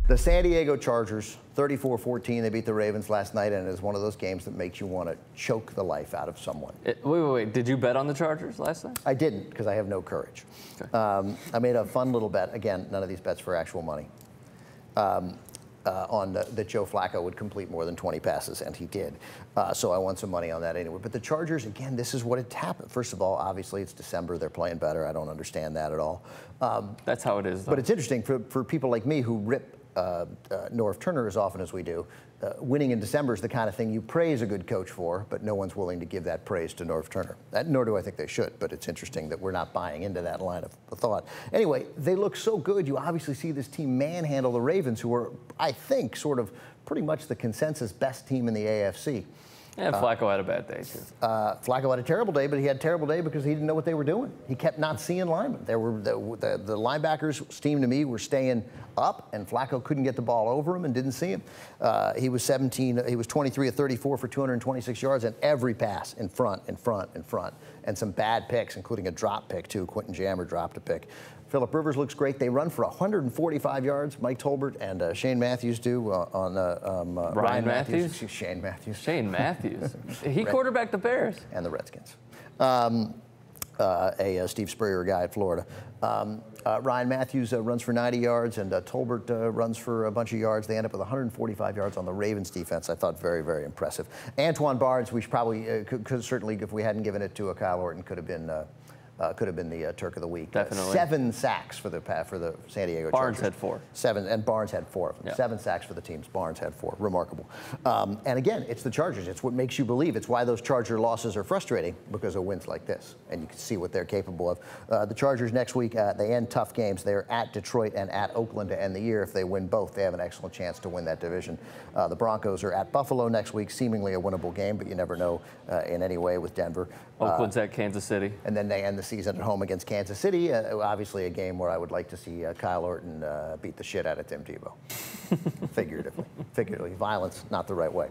The San Diego Chargers, 34-14, they beat the Ravens last night, and it is one of those games that makes you want to choke the life out of someone. Wait. Did you bet on the Chargers last night? I didn't, because I have no courage. Okay. I made a fun little bet. Again, none of these bets for actual money. That Joe Flacco would complete more than 20 passes, and he did. So I won some money on that anyway. But the Chargers, again, this is what had happened. First of all, obviously, it's December. They're playing better. I don't understand that at all. That's how it is, though. But it's interesting for people like me who rip Norv Turner as often as we do. Winning in December is the kind of thing you praise a good coach for, but no one's willing to give that praise to Norv Turner. Nor do I think they should, but it's interesting that we're not buying into that line of thought. Anyway, they look so good. You obviously see this team manhandle the Ravens, who are, I think, sort of pretty much the consensus best team in the AFC. And Flacco had a bad day, too. Flacco had a terrible day, but he had a terrible day because he didn't know what they were doing. He kept not seeing linemen. The linebackers, seemed to me, were staying up, and Flacco couldn't get the ball over him and didn't see him. He was 23 of 34 for 226 yards, and every pass in front, and some bad picks, including a drop pick, too. Quentin Jammer dropped a pick. Phillip Rivers looks great. They run for 145 yards. Mike Tolbert and Shane Matthews do on Ryan Matthews? Shane Matthews. Shane Matthews. He quarterbacked the Bears. And the Redskins. Steve Spurrier guy at Florida. Ryan Matthews runs for 90 yards, and Tolbert runs for a bunch of yards. They end up with 145 yards on the Ravens defense. I thought very, very impressive. Antwan Barnes, we should probably, could certainly, if we hadn't given it to Kyle Orton, could have been the Turk of the Week. Definitely. 7 sacks for the San Diego Chargers. Barnes had 4. 7, and Barnes had 4 of them. Yeah. 7 sacks for the teams. Barnes had 4. Remarkable. And again, it's the Chargers. It's what makes you believe. It's why those Charger losses are frustrating, because of wins like this, and you can see what they're capable of. The Chargers next week, they end tough games. They're at Detroit and at Oakland to end the year. If they win both, they have an excellent chance to win that division. The Broncos are at Buffalo next week, seemingly a winnable game, but you never know in any way with Denver. Oakland's at Kansas City. And then they end the season at home against Kansas City. Obviously a game where I would like to see Kyle Orton beat the shit out of Tim Tebow. Figuratively. Violence, not the right way.